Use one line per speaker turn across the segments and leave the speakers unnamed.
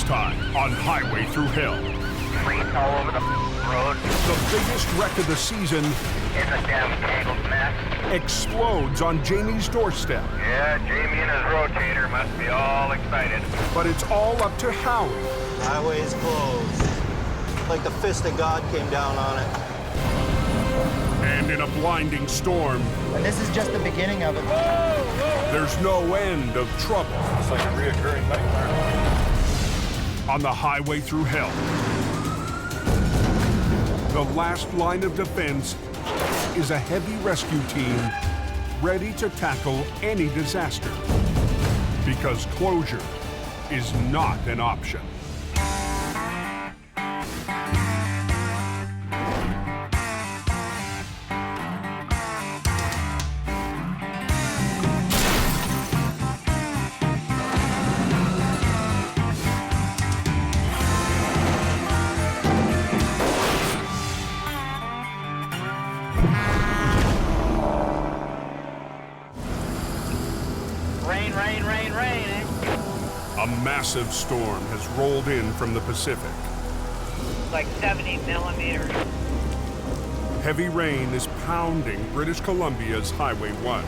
This time on Highway Through Hell.
Fleet all over the road.
The biggest wreck of the season
In a damn tangled mess.
explodes on Jamie's doorstep.
Yeah, Jamie and his rotator must be all excited.
But it's all up to Howie.
Highway's closed. Like the fist of God came down on it.
And in a blinding storm,
And this is just the beginning of it.
there's no end of trouble.
It's like a reoccurring nightmare.
On the Highway Through Hell, the last line of defense is a heavy rescue team ready to tackle any disaster. Because closure is not an option.
Rain, rain, rain, rain.
A massive storm has rolled in from the Pacific.
Like 70 millimeters.
Heavy rain is pounding British Columbia's Highway 1.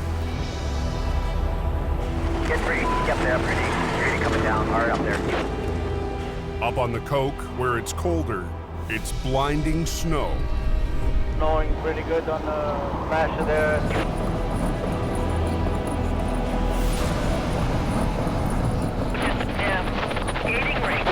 Get ready, get there, pretty. You're coming down hard up there.
Up on the Coke, where it's colder, it's blinding snow.
Snowing pretty good on the smash of there.
Skating rink.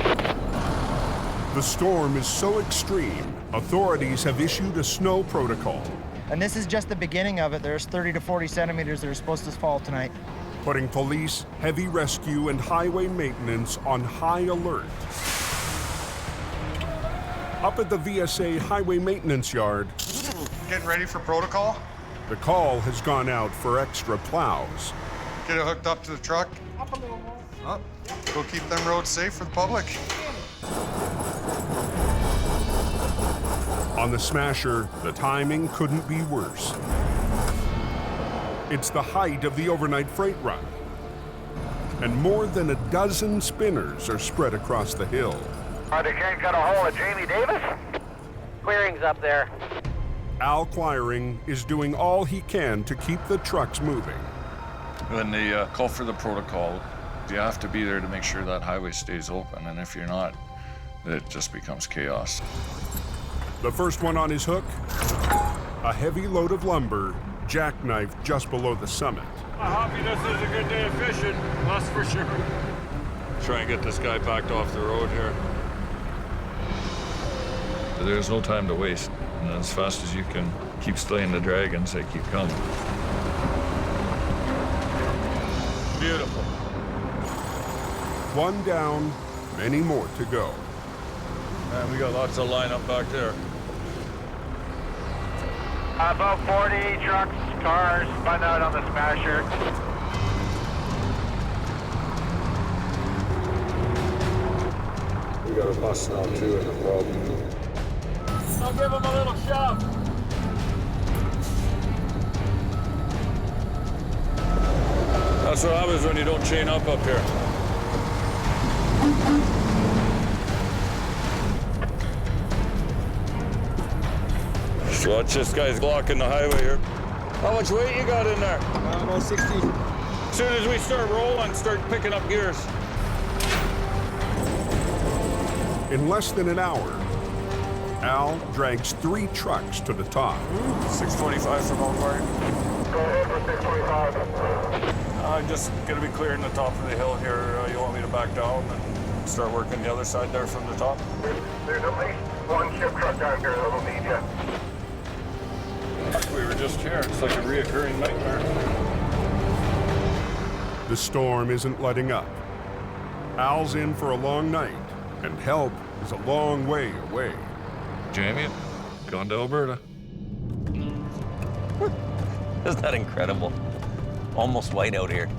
The storm is so extreme, authorities have issued a snow protocol,
And this is just the beginning of it. There's 30 to 40 centimeters that are supposed to fall tonight.
putting police, heavy rescue, and highway maintenance on high alert. Up at the VSA Highway Maintenance Yard,
Getting ready for protocol.
the call has gone out for extra plows.
Get it hooked up to the truck. Up. Go keep them roads safe for the public.
On the Smasher, the timing couldn't be worse. It's the height of the overnight freight run, and more than a dozen spinners are spread across the hill.
They can't get a hold of Jamie Davis? Quiring's up there.
Al Quiring is doing all he can to keep the trucks moving.
When they call for the protocol, you have to be there to make sure that highway stays open, and if you're not, it just becomes chaos.
The first one on his hook, a heavy load of lumber jackknifed just below the summit.
Hoppy, this is a good day of fishing, that's for sure.
Try and get this guy backed off the road here. There's no time to waste, and as fast as you can keep slaying the dragons, they keep coming. Beautiful.
One down, many more to go.
Man, we got lots of line up back there.
About 40 trucks, cars spun out on the Smasher.
We got a bus now too, and a problem.
I'll give him a little shove.
That's what happens when you don't chain up here. Just watch this guy's blocking the highway here. How much weight you got in there?
About 60.
As soon as we start rolling, start picking up gears.
In less than an hour, Al drags 3 trucks to the top.
625 from Alberta.
Go ahead for 645.
I'm just gonna be clearing the top of the hill here. You want me to back down and start working the other side there from the top?
There's at least one ship truck down here that'll need you.
We were just here. It's like a reoccurring nightmare.
The storm isn't letting up. Al's in for a long night, and help is a long way away.
Jamie, gone to Alberta.
Isn't that incredible? Almost white out here.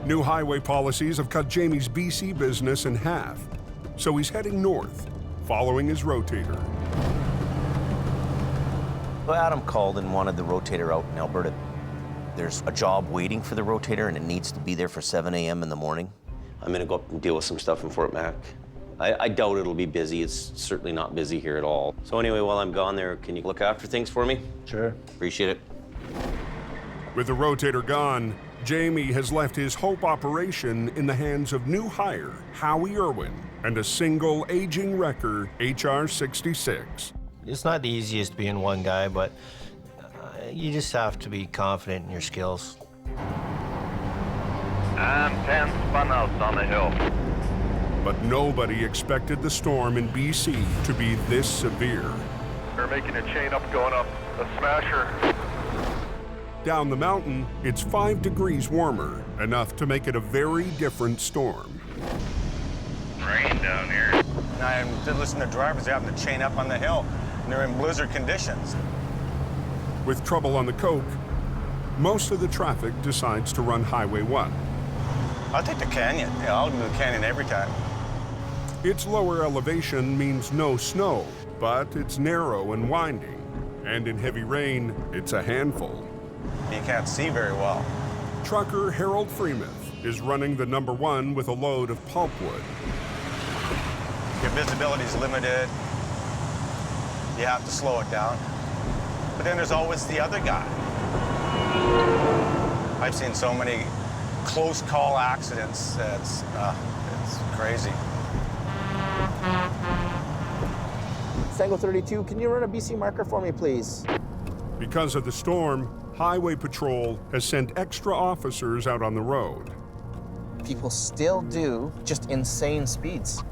New highway policies have cut Jamie's BC business in half, so he's heading north, following his rotator.
Well, Adam called and wanted the rotator out in Alberta. There's a job waiting for the rotator, and it needs to be there for 7 a.m. in the morning.
I'm gonna go up and deal with some stuff in Fort Mac,
I doubt it'll be busy. It's certainly not busy here at all. So anyway, while I'm gone there, can you look after things for me?
Sure.
Appreciate it.
With the rotator gone, Jamie has left his Hope operation in the hands of new hire Howie Irwin and a single aging wrecker, HR 66.
It's not the easiest being one guy, but you just have to be confident in your skills.
And 10 spun out on the hill.
But nobody expected the storm in BC to be this severe.
They're making a chain up going up a smasher.
Down the mountain, it's 5 degrees warmer, enough to make it a very different storm.
Rain down here.
I did listen to drivers having to chain up on the hill, and they're in blizzard conditions.
With trouble on the Coke, most of the traffic decides to run Highway 1.
I'll take the canyon. Yeah, I'll do the canyon every time.
Its lower elevation means no snow, but it's narrow and winding. And in heavy rain, it's a handful.
You can't see very well.
Trucker Harold Freemuth is running the number 1 with a load of pulpwood.
Your visibility's limited. You have to slow it down. But then there's always the other guy. I've seen so many close call accidents that's it's crazy.
Tango 32, can you run a BC marker for me, please?
Because of the storm, Highway Patrol has sent extra officers out on the road.
People still do just insane speeds.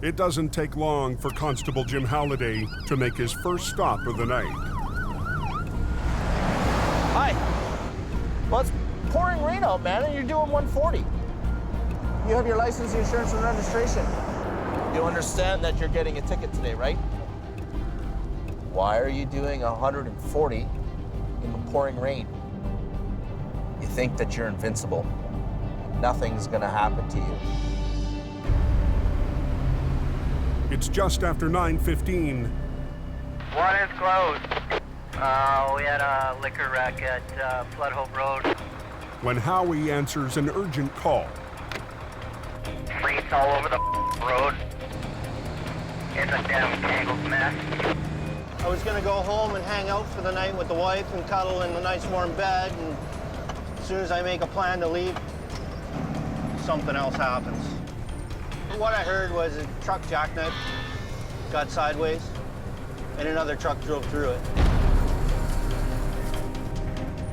It doesn't take long for Constable Jim Halliday to make his first stop of the night.
Hi. Well, it's pouring rain out, man, and you're doing 140. You have your license, insurance, and registration. You understand that you're getting a ticket today, right? Why are you doing 140 in the pouring rain? You think that you're invincible. Nothing's gonna happen to you.
It's just after 9:15.
One is closed.
We had a liquor wreck at Flood Hope Road.
When Howie answers an urgent call.
Freeze all over the road. It's a damn tangled mess.
I was gonna go home and hang out for the night with the wife and cuddle in a nice warm bed, and as soon as I make a plan to leave, something else happens. What I heard was a truck jackknifed, got sideways, and another truck drove through it.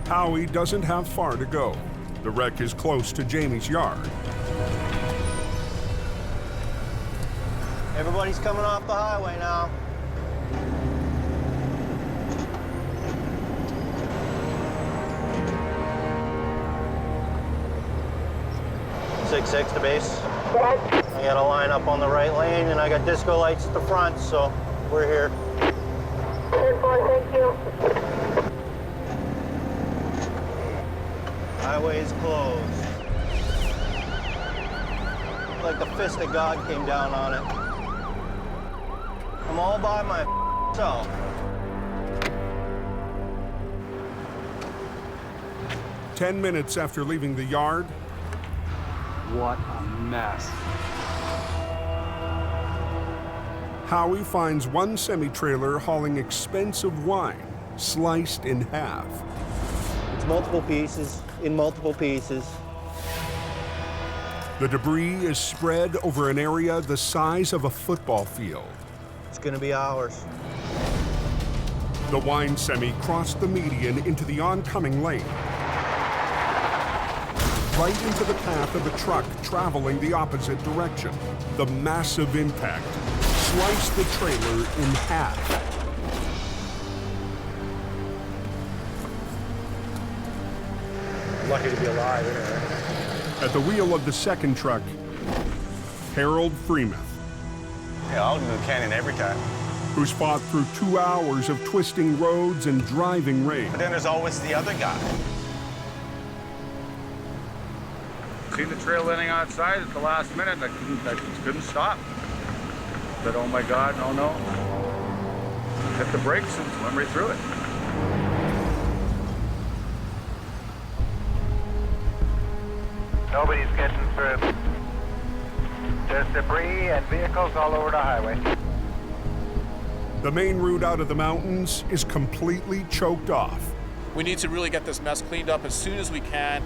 Howie doesn't have far to go. The wreck is close to Jamie's yard.
Everybody's coming off the highway now. Six to base. I got a line up on the right lane, and I got disco lights at the front, so we're here.
10-4, thank you.
Highway is closed. Like the fist of God came down on it. I'm all by myself.
"10 minutes after leaving the yard,
what a mess.
Howie finds one semi-trailer hauling expensive wine, sliced in half.
It's multiple pieces, in multiple pieces.
The debris is spread over an area the size of a football field.
It's gonna be ours.
The wine semi crossed the median into the oncoming lane, right into the path of a truck traveling the opposite direction. The massive impact sliced the trailer in half.
Lucky to be alive anyway.
At the wheel of the second truck, Harold Freemuth,
Yeah, I'll do the canyon every time.
who's fought through 2 hours of twisting roads and driving rain.
But then there's always the other guy.
Seen the trail ending outside at the last minute. I couldn't stop. Said, oh my God, no. Hit the brakes and went right through it.
Nobody's getting through. Just debris and vehicles all over the highway.
The main route out of the mountains is completely choked off.
We need to really get this mess cleaned up as soon as we can.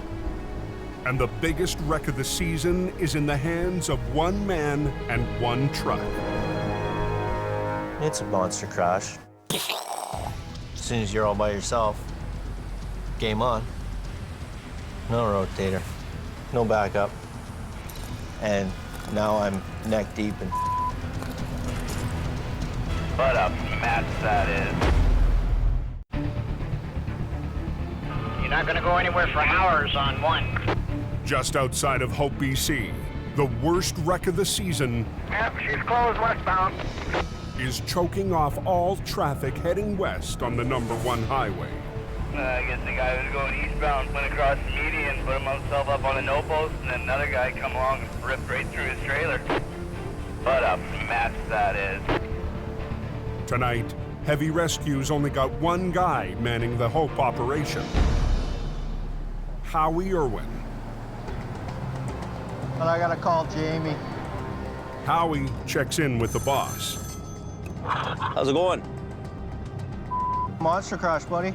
And the biggest wreck of the season is in the hands of one man and one truck.
It's a monster crash. As soon as you're all by yourself, game on. No rotator, no backup. And now I'm neck deep in.
What a mess that is. You're not gonna go anywhere for hours on one.
Just outside of Hope, BC, the worst wreck of the season.
Yep, she's closed westbound.
Is choking off all traffic heading west on the #1 highway.
I guess the guy was going eastbound, went across the median, put himself up on a no post, and then another guy come along and ripped right through his trailer. What a mess that is.
Tonight, heavy rescues only got one guy manning the Hope operation. Howie Irwin.
But I gotta call Jamie.
Howie checks in with the boss.
How's it going?
Monster crash, buddy.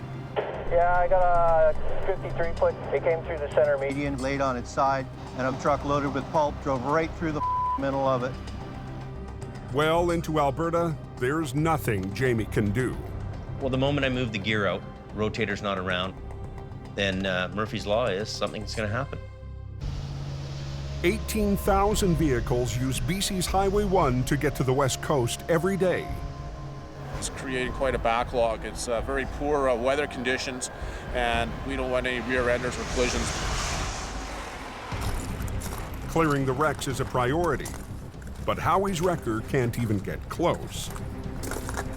Yeah, I got a 53-foot.
It came through the center median, laid on its side, and a truck loaded with pulp drove right through the middle of it.
Well into Alberta, there's nothing Jamie can do.
Well, the moment I move the gear out, rotator's not around, then Murphy's Law is something's gonna happen.
18,000 vehicles use BC's Highway 1 to get to the West Coast every day.
It's creating quite a backlog. It's very poor weather conditions, and we don't want any rear enders or collisions.
Clearing the wrecks is a priority, but Howie's wrecker can't even get close.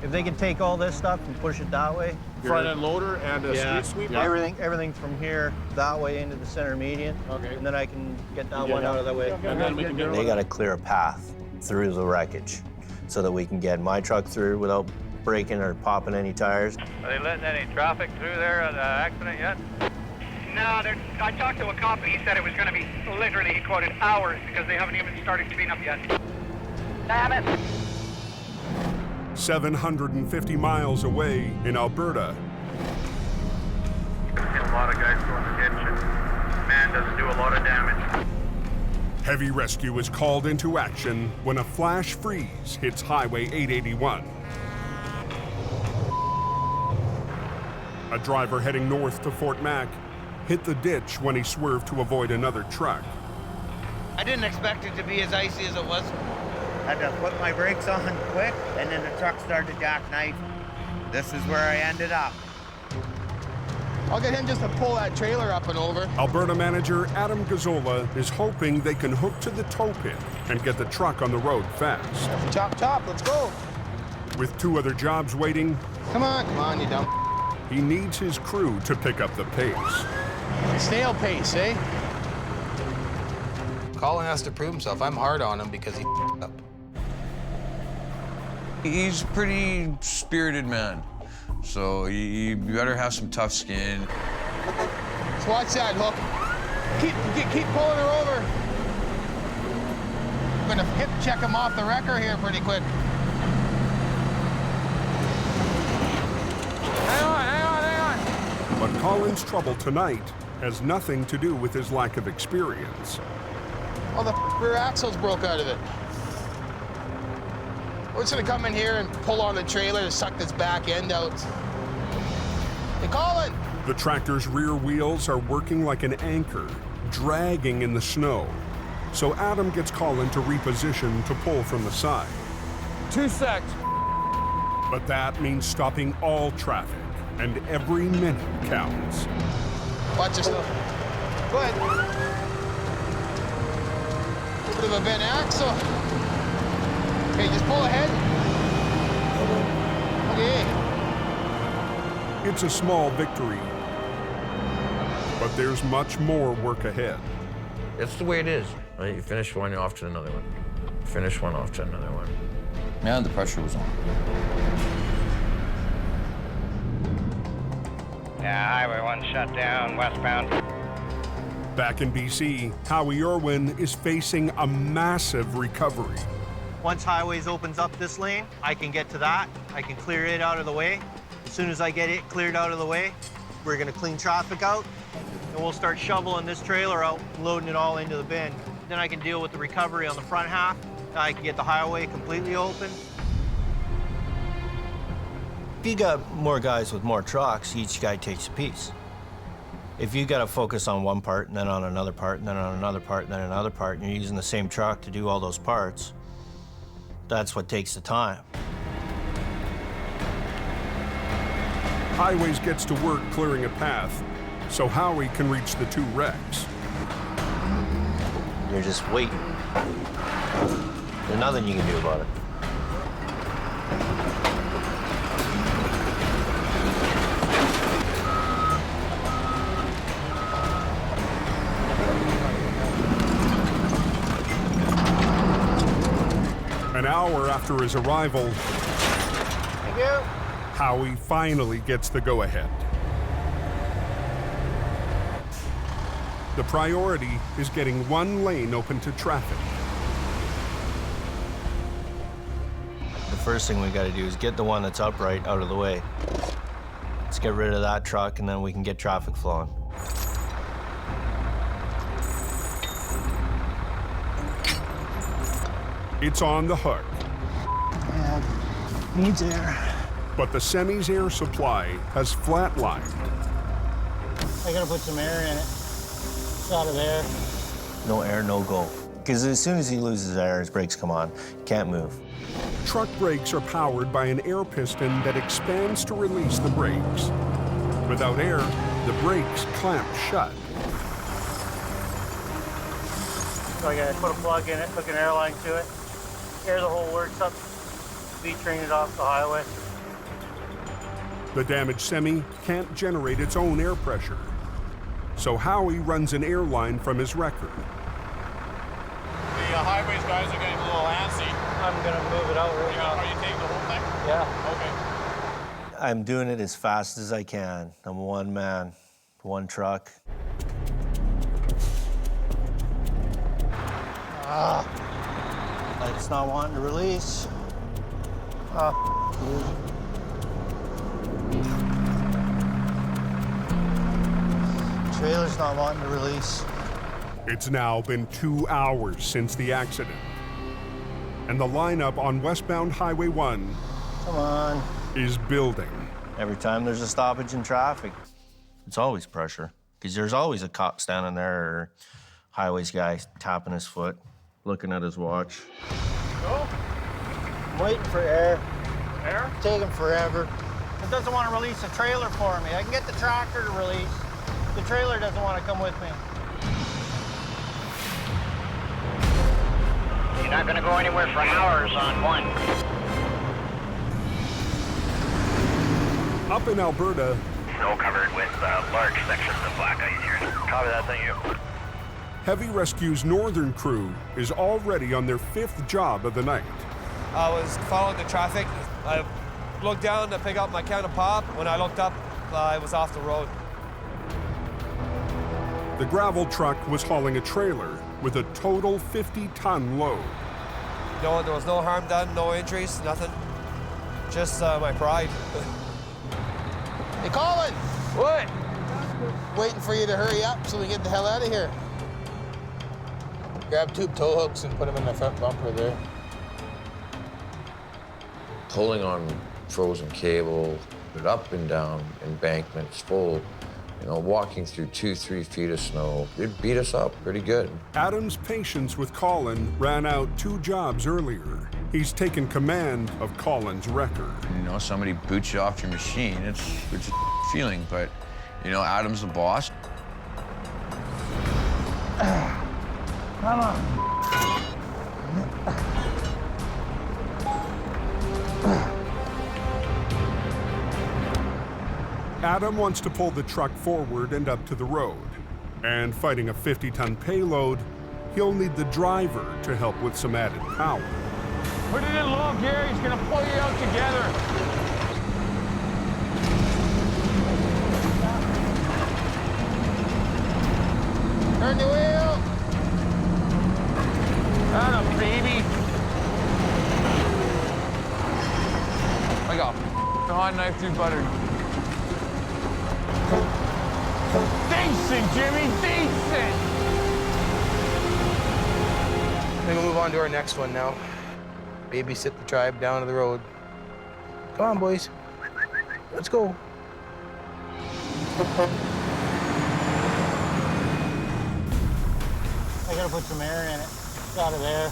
If they can take all this stuff and push it that way.
Front end loader and a street sweeper?
Everything from here that way into the center median. Okay. And then I can get that one out of the way.
And then we can get
They gotta clear a path through the wreckage so that we can get my truck through without breaking or popping any tires.
Are they letting any traffic through there at the accident yet?
No, I talked to a cop and he said it was going to be literally, he quoted, hours because they haven't even started cleanup yet.
Damn it.
750 miles away in Alberta.
A lot of guys go in the ditch and man doesn't do a lot of damage.
Heavy rescue is called into action when a flash freeze hits Highway 881. A driver heading north to Fort Mac hit the ditch when he swerved to avoid another truck.
I didn't expect it to be as icy as it was.
Had to put my brakes on quick, and then the truck started to jackknife. This is where I ended up.
I'll get him just to pull that trailer up and over.
Alberta manager Adam Gazzola is hoping they can hook to the tow pit and get the truck on the road fast.
Chop, let's go.
With two other jobs waiting,
Come on, you dumb.
he needs his crew to pick up the pace.
Snail pace, eh?
Colin has to prove himself. I'm hard on him because he up.
He's a pretty spirited man, so you better have some tough skin.
Let's watch that hook. Keep pulling her over. I'm gonna hip check him off the wrecker here pretty quick. Hang on.
But Colin's trouble tonight has nothing to do with his lack of experience.
Oh, the rear axle's broke out of it. We're just gonna come in here and pull on the trailer to suck this back end out. Hey, Colin!
The tractor's rear wheels are working like an anchor, dragging in the snow. So Adam gets Colin to reposition to pull from the side.
2 secs.
But that means stopping all traffic, and every minute counts.
Watch yourself. Go ahead. Bit of a bent axle. Okay, just pull ahead. Okay.
It's a small victory, but there's much more work ahead.
It's the way it is. Right? You finish one, you're off to another one. Finish one, off to another one.
Man, the pressure was on.
Yeah, Highway 1 shut down, westbound.
Back in BC, Howie Irwin is facing a massive recovery.
Once Highways opens up this lane, I can get to that. I can clear it out of the way. As soon as I get it cleared out of the way, we're gonna clean traffic out, and we'll start shoveling this trailer out and loading it all into the bin. Then I can deal with the recovery on the front half. I can get the highway completely open.
If you got more guys with more trucks, each guy takes a piece. If you got to focus on one part, and then on another part, and then on another part, and then another part, and you're using the same truck to do all those parts, that's what takes the time.
Highways gets to work clearing a path so Howie can reach the two wrecks.
You're just waiting. There's nothing you can do about it.
An hour after his arrival,
Thank you.
Howie finally gets the go-ahead. The priority is getting one lane open to traffic.
The first thing we got to do is get the one that's upright out of the way. Let's get rid of that truck, and then we can get traffic flowing.
It's on the hook.
Yeah, needs air.
But the semi's air supply has flatlined.
I gotta put some air in it. It's out of there.
No air, no go. Because as soon as he loses air, his brakes come on. He can't move.
Truck brakes are powered by an air piston that expands to release the brakes. Without air, the brakes clamp shut.
So I gotta put a plug in it, hook an airline to it, air the whole works up, V-train it off the highway.
The damaged semi can't generate its own air pressure. So Howie runs an airline from his wrecker.
The highways guys are getting a little antsy.
I'm gonna move it out right now.
Are you taking the whole thing?
Yeah.
Okay.
I'm doing it as fast as I can. I'm one man, one truck.
It's not wanting to release. Trailer's not wanting to release.
It's now been 2 hours since the accident. And the lineup on westbound Highway 1
Come on.
is building.
Every time there's a stoppage in traffic, it's always pressure. Because there's always a cop standing there or highways guy tapping his foot, looking at his watch.
Go. I'm waiting for air.
Air?
It's taking forever. It doesn't want to release the trailer for me. I can get the tractor to release. The trailer doesn't want to come with me.
You're not going to go anywhere for hours on one.
Up in Alberta,
Snow covered with large sections of black ice here. Copy that, thank you.
Heavy Rescue's northern crew is already on their 5th job of the night.
I was following the traffic. I looked down to pick up my can of pop. When I looked up, I was off the road.
The gravel truck was hauling a trailer with a total 50-ton load.
No, there was no harm done, no injuries, nothing. Just my pride.
Hey, Colin!
What?
Waiting for you to hurry up so we get the hell out of here. Grab 2 tow hooks and put them in the front bumper there.
Pulling on frozen cable, up and down embankments full, you know, walking through 2-3 feet of snow. It beat us up pretty good.
Adam's patience with Colin ran out 2 jobs earlier. He's taken command of Colin's wrecker.
You know, somebody boots you off your machine. It's a feeling, but, you know, Adam's the boss.
Come on.
Adam wants to pull the truck forward and up to the road. And fighting a 50-ton payload, he'll need the driver to help with some added power.
Put it in low gear, he's gonna pull you out together.
Turn the wheel. Atta baby.
I got hot knife through butter.
Decent, Jimmy, decent.
Then we'll move on to our next one now. Babysit the tribe down to the road. Come on, boys. Let's go.
I gotta put some air in it. Got it there.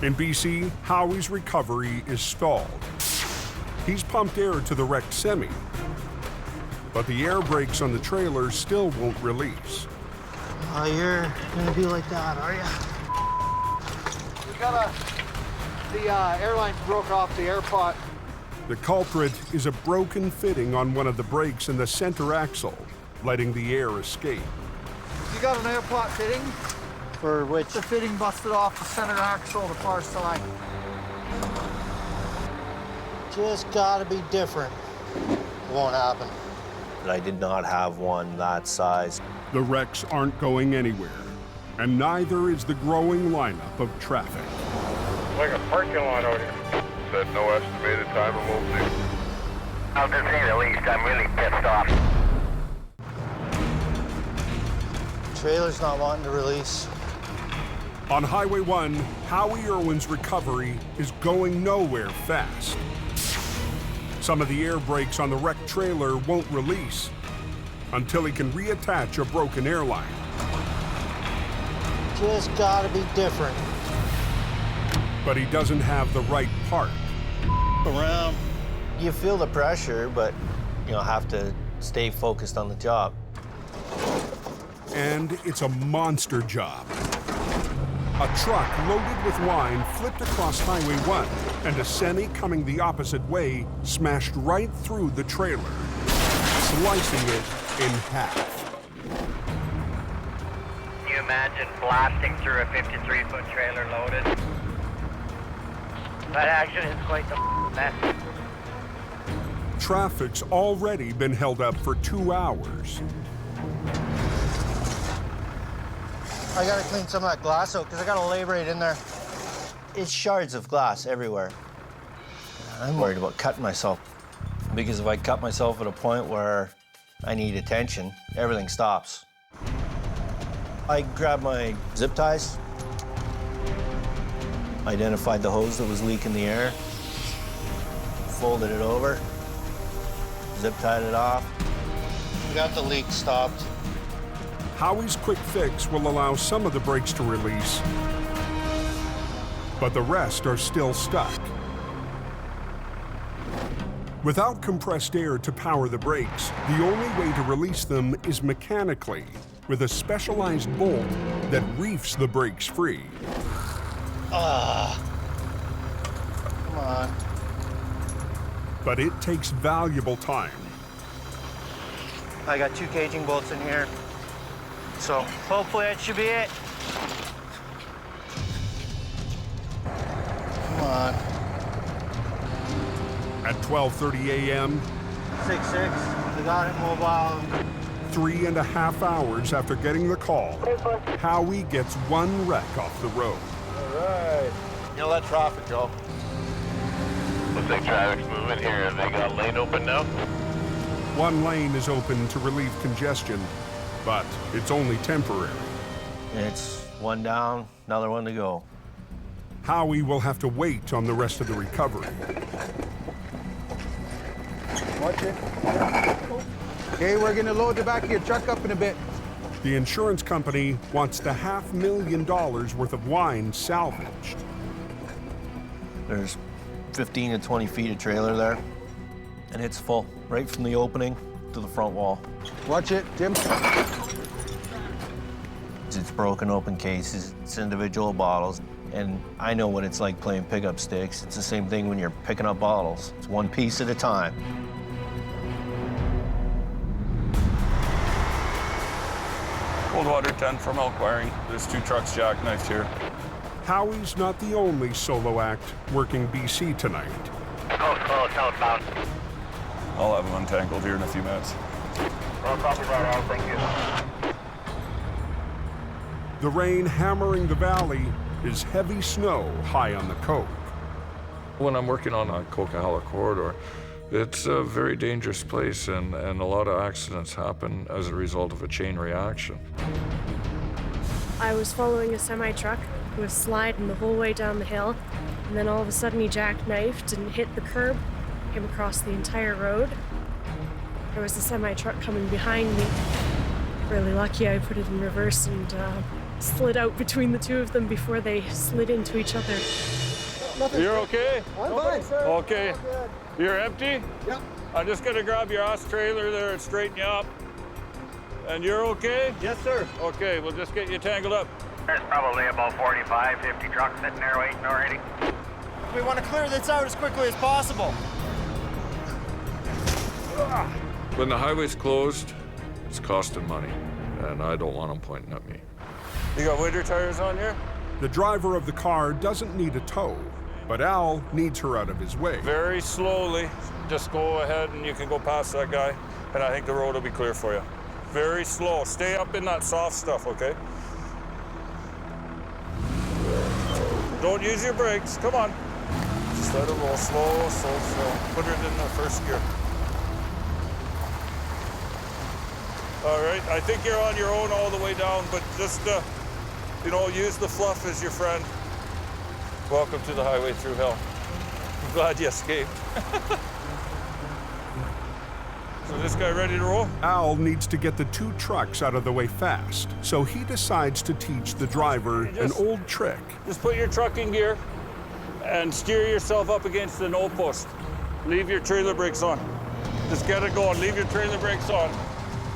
In BC, Howie's recovery is stalled. He's pumped air to the wrecked semi, but the air brakes on the trailer still won't release.
Oh, you're gonna be like that, are you?
We got the airline broke off the air pot.
The culprit is a broken fitting on one of the brakes in the center axle, letting the air escape.
You got an air pot fitting?
For which?
The fitting busted off the center axle, the far side.
Just gotta be different. It won't happen.
I did not have one that size.
The wrecks aren't going anywhere, and neither is the growing lineup of traffic.
Like a parking lot out here. Said no estimated time and we'll see.
I'll just say the least, I'm really pissed off.
Trailer's not wanting to release.
On Highway 1, Howie Irwin's recovery is going nowhere fast. Some of the air brakes on the wrecked trailer won't release until he can reattach a broken airline.
Just gotta be different.
But he doesn't have the right part.
Around.
You feel the pressure, but you have to stay focused on the job.
And it's a monster job. A truck loaded with wine flipped across Highway 1, and a semi coming the opposite way smashed right through the trailer, slicing it in half.
Can you imagine blasting through a 53-foot trailer loaded? That action is quite the mess.
Traffic's already been held up for 2 hours.
I gotta clean some of that glass out because I got a laborate in there.
It's shards of glass everywhere. I'm worried about cutting myself because if I cut myself at a point where I need attention, everything stops. I grabbed my zip ties, identified the hose that was leaking the air, folded it over, zip tied it off.
We got the leak stopped.
Howie's quick fix will allow some of the brakes to release, but the rest are still stuck. Without compressed air to power the brakes, the only way to release them is mechanically, with a specialized bolt that reefs the brakes free.
Come on.
But it takes valuable time.
I got 2 caging bolts in here. So hopefully that should be it. Come on.
At 12:30 a.m.,
6-6, we got it mobile.
3.5 hours after getting the call, Howie gets one wreck off the road.
All right.
You know that traffic, Joe.
Looks like traffic's moving here. Have they got a lane open now?
One lane is open to relieve congestion, but it's only temporary.
It's one down, another one to go.
Howie will have to wait on the rest of the recovery.
Watch it. Okay, we're gonna load the back of your truck up in a bit.
The insurance company wants the $500,000 worth of wine salvaged.
There's 15 to 20 feet of trailer there, and it's full, right from the opening to the front wall.
Watch it, Jim.
It's broken open cases, it's individual bottles, and I know what it's like playing pickup sticks. It's the same thing when you're picking up bottles. It's one piece at a time.
Cold water 10 from Quiring. There's 2 trucks jackknifed here.
Howie's not the only solo act working BC tonight.
Close, southbound.
I'll have them untangled here in a few minutes.
Well, copy that out, thank you.
The rain hammering the valley is heavy snow high on the Coke.
When I'm working on a Coquihalla corridor, it's a very dangerous place, and a lot of accidents happen as a result of a chain reaction.
I was following a semi-truck who was sliding the whole way down the hill, and then all of a sudden he jackknifed and hit the curb, came across the entire road. There was a semi-truck coming behind me. Really lucky I put it in reverse and slid out between the two of them before they slid into each other.
You're okay?
I'm fine, sir.
Okay. You're empty?
Yep.
I'm just gonna grab your ass trailer there and straighten you up. And you're okay?
Yes, sir.
Okay, we'll just get you tangled up.
There's probably about 45, 50 trucks sitting there waiting already.
We want to clear this out as quickly as possible.
When the highway's closed, it's costing money, and I don't want them pointing at me.
You got winter tires on here?
The driver of the car doesn't need a tow, but Al needs her out of his way.
Very slowly. Just go ahead and you can go past that guy, and I think the road will be clear for you. Very slow. Stay up in that soft stuff, okay? Don't use your brakes. Come on. Just let it roll slow, slow, slow. Put it in the first gear. All right, I think you're on your own all the way down, but just, you know, use the fluff as your friend. Welcome to the highway through hell. I'm glad you escaped. So this guy ready to roll?
Al needs to get the two trucks out of the way fast, so he decides to teach the driver an old trick.
Just put your truck in gear and steer yourself up against the no post. Leave your trailer brakes on. Just get it going. Leave your trailer brakes on.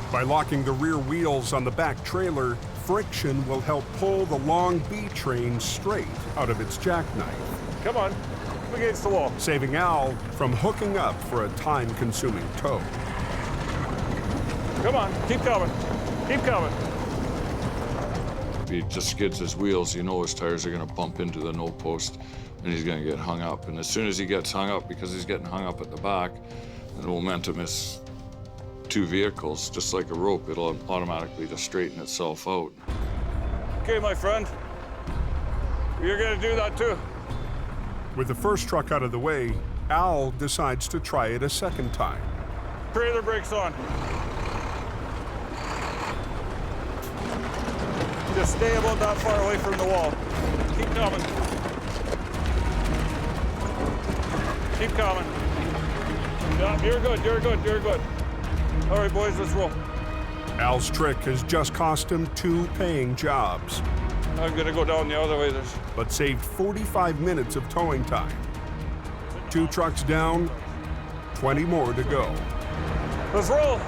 By locking the rear wheels on the back trailer, friction will help pull the long B train straight out of its jackknife.
Come on, up against the wall.
Saving Al from hooking up for a time-consuming tow.
Come on, keep coming. Keep coming.
If he just skids his wheels, you know his tires are going to bump into the no post, and he's going to get hung up. And as soon as he gets hung up, because he's getting hung up at the back, the momentum is two vehicles, just like a rope, it'll automatically just straighten itself out.
Okay, my friend. You're going to do that too.
With the first truck out of the way, Al decides to try it a second time.
Trailer brakes on. Just stay about that far away from the wall. Keep coming. Keep coming. Yeah, you're good, you're good, you're good. All right, boys, let's roll.
Al's trick has just cost him 2 paying jobs.
I'm gonna go down the other way.
But saved 45 minutes of towing time. 2 trucks down, 20 more to go.
Let's roll.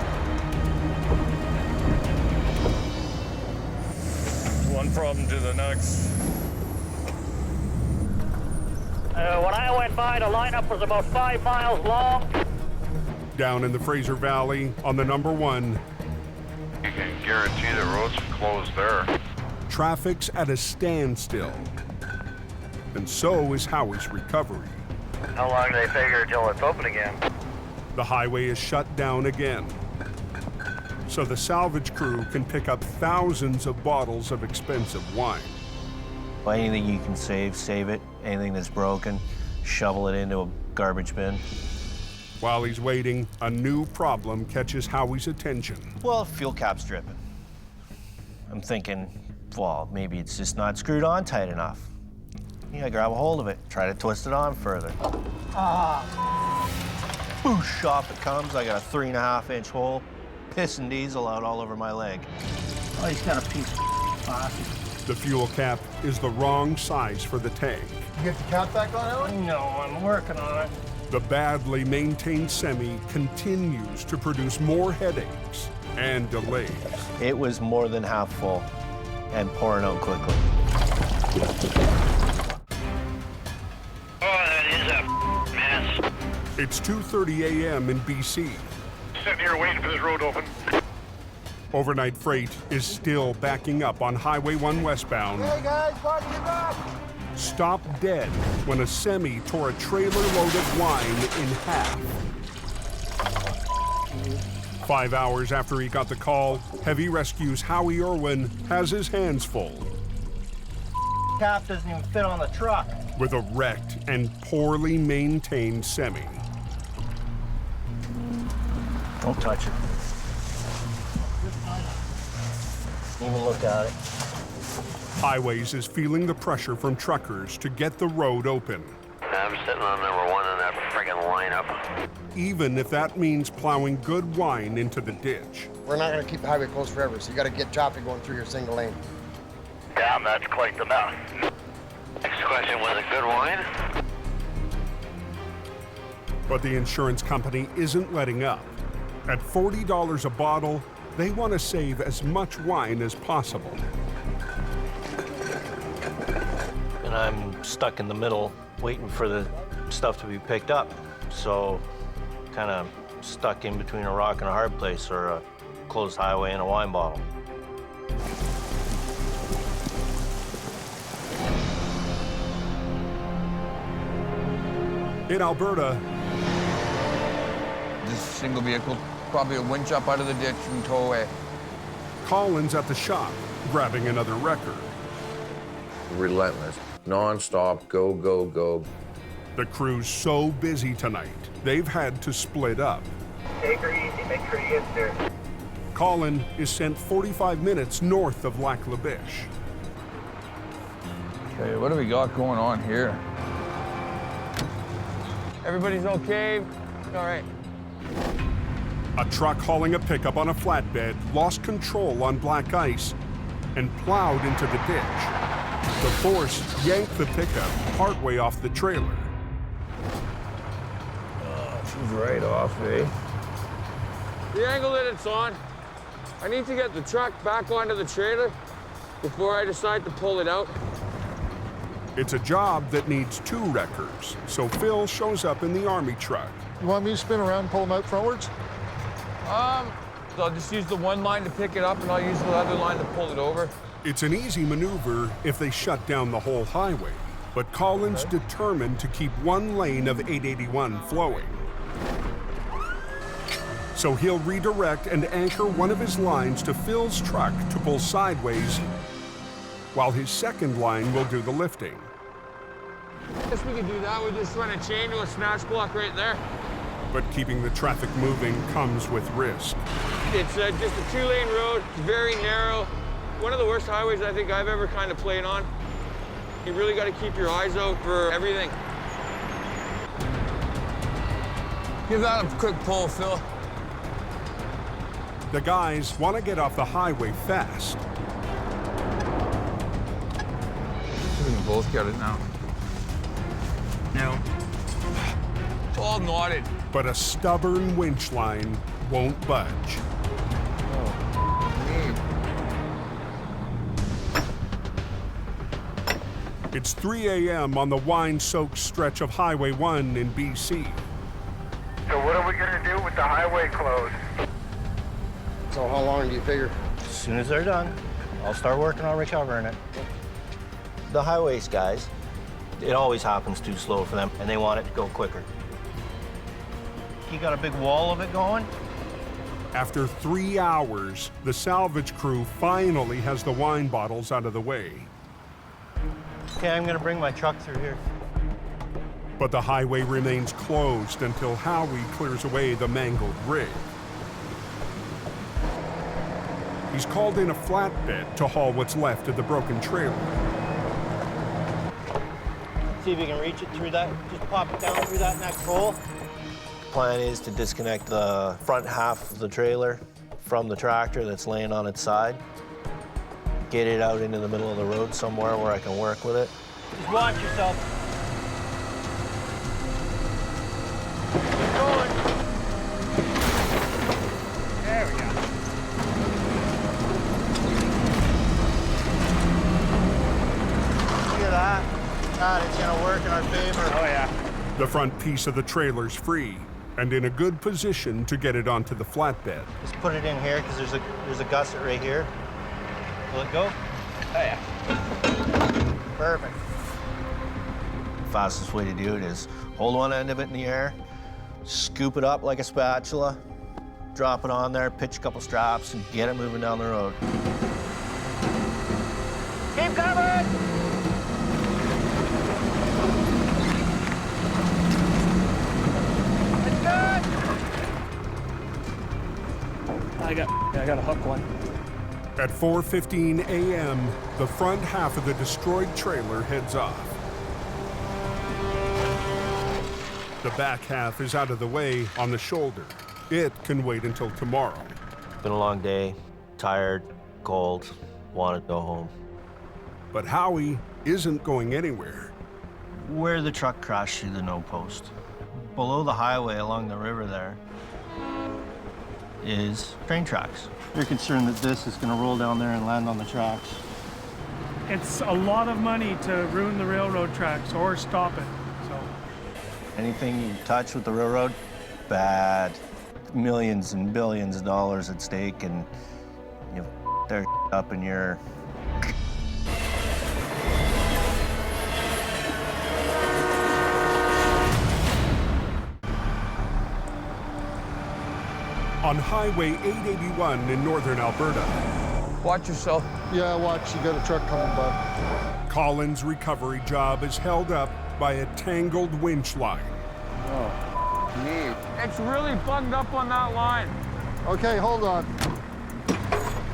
One problem to the next.
When I went by, the lineup was about 5 miles long.
Down in the Fraser Valley on the number 1.
You can guarantee the road's closed there.
Traffic's at a standstill. And so is Howie's recovery.
How long do they figure until it's open again?
The highway is shut down again. So the salvage crew can pick up thousands of bottles of expensive wine.
Well, anything you can save it. Anything that's broken, shovel it into a garbage bin.
While he's waiting, a new problem catches Howie's attention.
Well, fuel cap's dripping. I'm thinking, well, maybe it's just not screwed on tight enough. Yeah, grab a hold of it, try to twist it on further. Boosh, off it comes. I got a 3.5-inch hole, pissing diesel out all over my leg.
Oh, he's got a piece of plastic.
The fuel cap is the wrong size for the tank.
You get the cap back on, Howie?
No, I'm working on it.
The badly maintained semi continues to produce more headaches and delays.
It was more than half full and pouring out quickly.
Oh, that is a mess.
It's 2:30 a.m. in BC.
Sitting here waiting for this road to open.
Overnight freight is still backing up on Highway 1 westbound.
Hey guys, party get back!
Stopped dead when a semi tore a trailer load of wine in half. 5 hours after he got the call, Heavy Rescue's Howie Irwin has his hands full
Cap doesn't even fit on the truck.
with a wrecked and poorly maintained semi.
Don't touch it. Even look at it.
Highways is feeling the pressure from truckers to get the road open,
I'm sitting on number 1 in that friggin' lineup.
even if that means plowing good wine into the ditch.
We're not going to keep the highway closed forever, so you got to get traffic going through your single lane.
Damn, that's quite the mess. Next question, was it good wine?
But the insurance company isn't letting up. At $40 a bottle, they want to save as much wine as possible.
And I'm stuck in the middle waiting for the stuff to be picked up. So kind of stuck in between a rock and a hard place, or a closed highway and a wine bottle.
In Alberta,
This single vehicle, probably a winch up out of the ditch and tow away.
Colin's at the shop, grabbing another record.
Relentless, non-stop, go, go, go.
The crew's so busy tonight, they've had to split up.
Take her easy, make sure you get there.
Colin is sent 45 minutes north of Lac La Biche.
Okay, what do we got going on here? Everybody's okay? All right.
A truck hauling a pickup on a flatbed lost control on black ice and plowed into the ditch. The force yanked the pickup partway off the trailer.
Oh, she's right off, eh? The angle that it's on, I need to get the truck back onto the trailer before I decide to pull it out.
It's a job that needs 2 wreckers, so Phil shows up in the Army truck.
You want me to spin around and pull them out frontwards?
I'll just use the one line to pick it up, and I'll use the other line to pull it over.
It's an easy maneuver if they shut down the whole highway, but Colin's determined to keep one lane of 881 flowing. So he'll redirect and anchor one of his lines to Phil's truck to pull sideways, while his second line will do the lifting.
Guess we could do that. We just run a chain to a snatch block right there.
But keeping the traffic moving comes with risk.
It's just a 2-lane road. It's very narrow. One of the worst highways I think I've ever kind of played on. You really got to keep your eyes out for everything. Give that a quick pull, Phil.
The guys want to get off the highway fast.
We can both get it now. No. It's all knotted.
But a stubborn winch line won't budge. It's 3 a.m. on the wine-soaked stretch of Highway 1 in BC.
So what are we gonna do with the highway closed?
So how long do you figure?
As soon as they're done, I'll start working on recovering it. The highways guys, it always happens too slow for them, and they want it to go quicker. You got a big wall of it going?
After 3 hours, the salvage crew finally has the wine bottles out of the way.
Okay, I'm gonna bring my truck through here.
But the highway remains closed until Howie clears away the mangled rig. He's called in a flatbed to haul what's left of the broken trailer.
See if you can reach it through that, just pop it down through that next hole. Plan is to disconnect the front half of the trailer from the tractor that's laying on its side. Get it out into the middle of the road somewhere where I can work with it. Just watch yourself. Keep going.
There we go.
Look at that. God, it's gonna work in our favor.
Oh yeah.
The front piece of the trailer's free and in a good position to get it onto the flatbed.
Just put it in here because there's a gusset right here. Will it go?
Oh yeah.
Perfect. Fastest way to do it is hold one end of it in the air, scoop it up like a spatula, drop it on there, pitch a couple straps, and get it moving down the road.
Keep coming! It's good!
I got to hook one.
At 4:15 a.m., the front half of the destroyed trailer heads off. The back half is out of the way on the shoulder. It can wait until tomorrow.
It's been a long day, tired, cold, want to go home.
But Howie isn't going anywhere.
Where the truck crashed through the no post, below the highway along the river there, is train tracks.
You're concerned that this is going to roll down there and land on the tracks.
It's a lot of money to ruin the railroad tracks or stop it. So
anything you touch with the railroad, bad. Millions and billions of dollars at stake, and you their up in your.
On Highway 881 in northern Alberta.
Watch yourself.
Yeah, watch. You got a truck coming, bud.
Colin's recovery job is held up by a tangled winch line.
Oh, neat. It's really bugged up on that line.
Okay, hold on.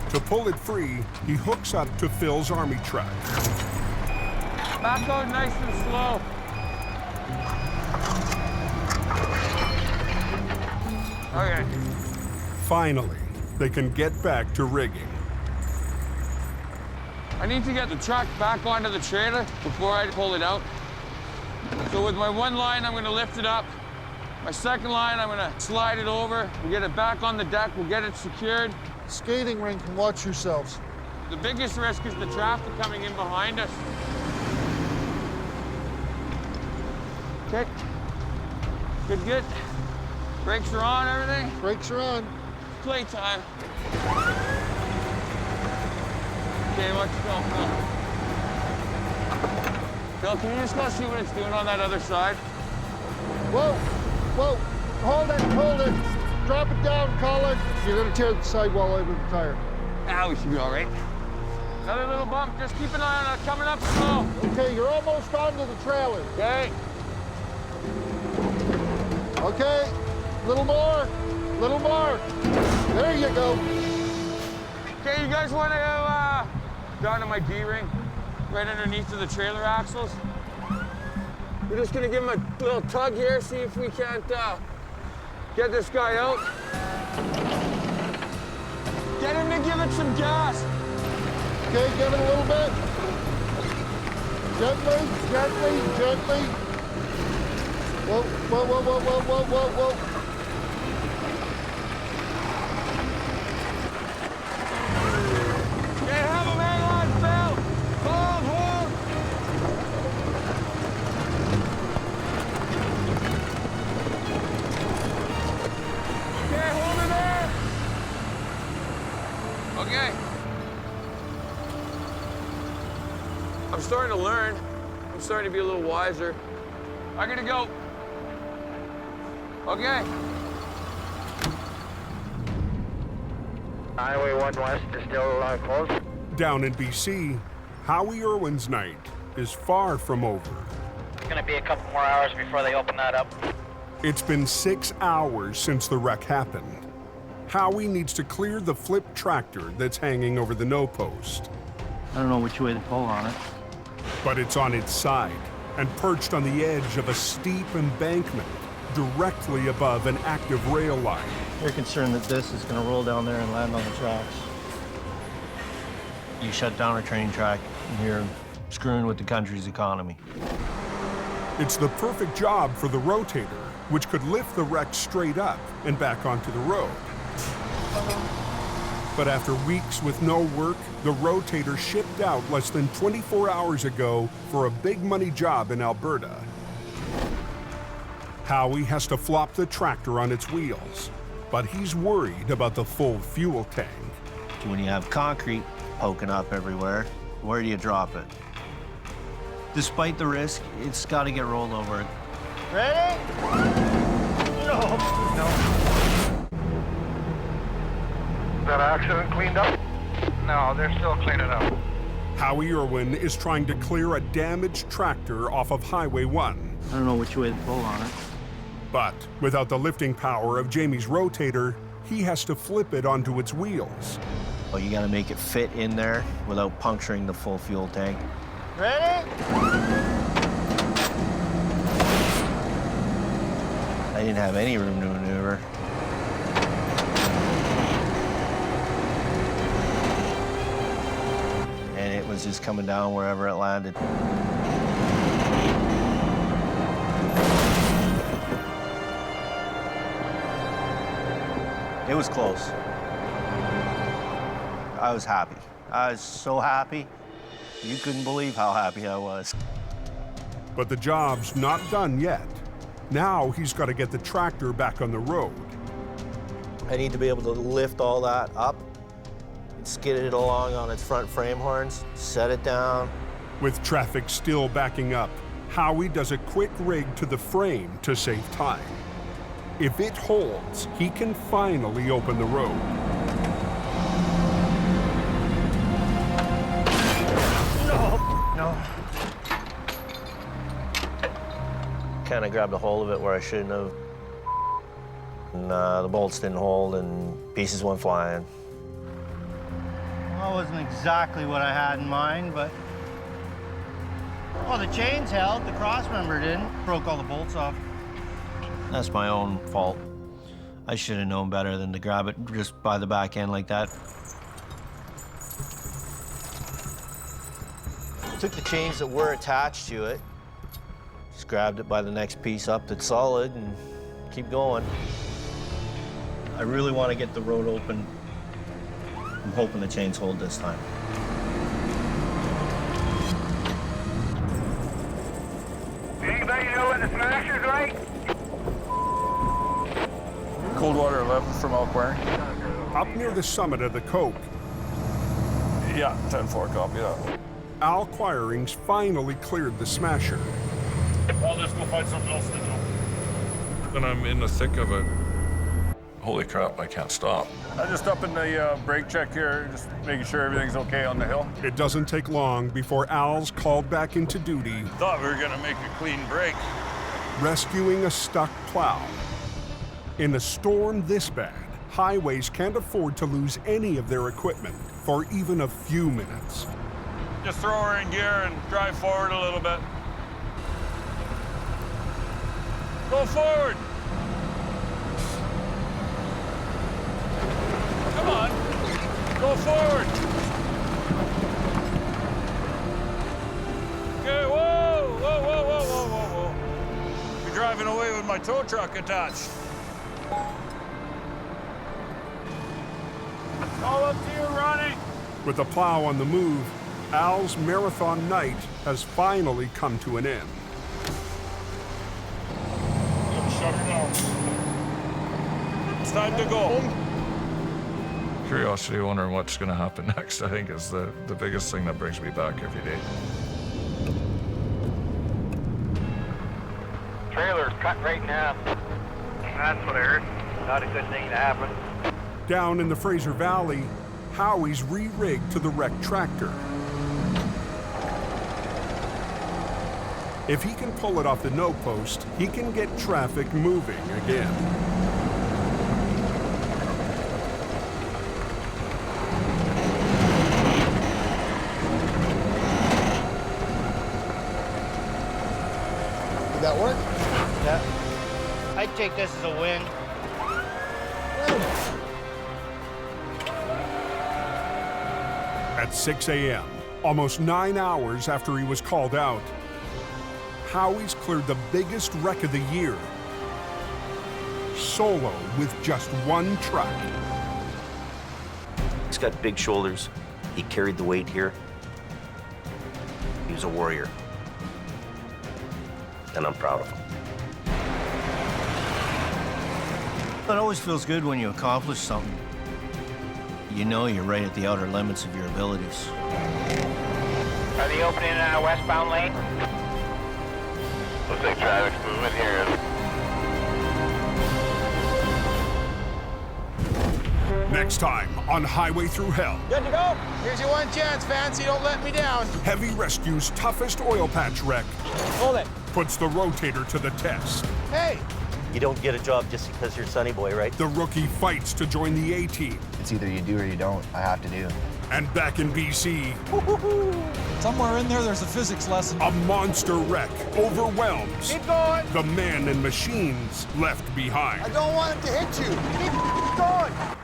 To pull it free, he hooks up to Phil's army truck.
Back out nice and slow. Okay.
Finally, they can get back to rigging.
I need to get the truck back onto the trailer before I pull it out. So with my one line, I'm gonna lift it up. My second line, I'm gonna slide it over. We'll get it back on the deck, we'll get it secured.
Skating rink, and watch yourselves.
The biggest risk is the traffic coming in behind us. Okay. Good, good. Brakes are on, everything?
Brakes are on.
Playtime. Okay, watch Phil. Phil, can you just go see what it's doing on that other side?
Whoa, whoa, hold it. Drop it down, Colin. You're gonna tear the sidewall out of the tire.
Ah, we should be all right. Another little bump, just keep an eye on it, coming up slow.
Okay, you're almost onto the trailer.
Okay.
Okay, little more. There you go.
Okay, you guys want to go down to my D-ring, right underneath of the trailer axles? We're just gonna give him a little tug here, see if we can't get this guy out. Get him to give it some gas.
Okay, give it a little bit. Gently. Whoa.
Can't have him hang on, Phil. Hold. Okay, hold it there. Okay. I'm starting to learn. I'm starting to be a little wiser. I'm gonna go. Okay.
Highway 1 West is still closed.
Down in BC, Howie Irwin's night is far from over.
It's going to be a couple more hours before they open that up.
It's been 6 hours since the wreck happened. Howie needs to clear the flipped tractor that's hanging over the no post.
I don't know which way to pull on it.
But it's on its side and perched on the edge of a steep embankment directly above an active rail line.
You're concerned that this is going to roll down there and land on the tracks.
You shut down a train track, and you're screwing with the country's economy.
It's the perfect job for the Rotator, which could lift the wreck straight up and back onto the road. But after weeks with no work, the Rotator shipped out less than 24 hours ago for a big money job in Alberta. Howie has to flop the tractor on its wheels, but he's worried about the full fuel tank.
When you have concrete poking up everywhere, where do you drop it? Despite the risk, it's got to get rolled over.
Ready? No.
that accident cleaned up? No, they're still cleaning up.
Howie Irwin is trying to clear a damaged tractor off of Highway 1.
I don't know which way to pull on it.
But without the lifting power of Jamie's rotator, he has to flip it onto its wheels.
Well, you gotta make it fit in there without puncturing the full fuel tank.
Ready?
I didn't have any room to maneuver. And it was just coming down wherever it landed. It was close. I was happy. I was so happy. You couldn't believe how happy I was.
But the job's not done yet. Now he's got to get the tractor back on the road.
I need to be able to lift all that up, skid it along on its front frame horns, set it down.
With traffic still backing up, Howie does a quick rig to the frame to save time. If it holds, he can finally open the road.
No. Kind of grabbed a hold of it where I shouldn't have. And the bolts didn't hold and pieces went flying.
Well, it wasn't exactly what I had in mind, but... Well, the chains held, the cross member didn't. Broke all the bolts off.
That's my own fault. I should have known better than to grab it just by the back end like that. Took the chains that were attached to it, just grabbed it by the next piece up that's solid and keep going. I really want to get the road open. I'm hoping the chains hold this time.
Anybody know when the smasher's right?
Coldwater 11 from Quiring.
Up near the summit of the Coke,
Yeah, 10-4, copy that.
Al Quiring's finally cleared the smasher.
Well, let's go find something else to do. And I'm in the thick of it. Holy crap, I can't stop. I'm just up in the brake check here, just making sure everything's okay on the hill.
It doesn't take long before Al's called back into duty,
Thought we were gonna make a clean break.
rescuing a stuck plow. In a storm this bad, highways can't afford to lose any of their equipment for even a few minutes.
Just throw her in gear and drive forward a little bit. Go forward. Come on, go forward. Okay, whoa, whoa, whoa, whoa, whoa, whoa, whoa. You're driving away with my tow truck attached. All up to you, Ronnie.
With the plow on the move, Al's marathon night has finally come to an end.
Shut her down. It's time to go. Curiosity, wondering what's going to happen next, I think, is the biggest thing that brings me back every day.
Trailer's cut right in half. That's what I heard. Not a good thing to happen.
Down in the Fraser Valley, Howie's re-rigged to the wrecked tractor. If he can pull it off the no post, he can get traffic moving again.
Did that work?
Yeah. I'd take this as a win.
At 6 a.m., almost 9 hours after he was called out, Howie's cleared the biggest wreck of the year, solo with just one truck.
He's got big shoulders. He carried the weight here. He was a warrior. And I'm proud of him.
It always feels good when you accomplish something. You know you're right at the outer limits of your abilities.
Are they opening in a westbound lane? Looks like traffic's moving here.
Next time on Highway Through Hell.
Good to go. Here's your one chance, Fancy. Don't let me down.
Heavy Rescue's toughest oil patch wreck
Hold it.
puts the Rotator to the test.
Hey.
You don't get a job just because you're Sonny Boy, right?
The rookie fights to join the A-team.
It's either you do or you don't. I have to do.
And back in BC,
somewhere in there, there's a physics lesson.
A monster wreck overwhelms
Keep going.
the man and machines left behind.
I don't want it to hit you.
Keep going.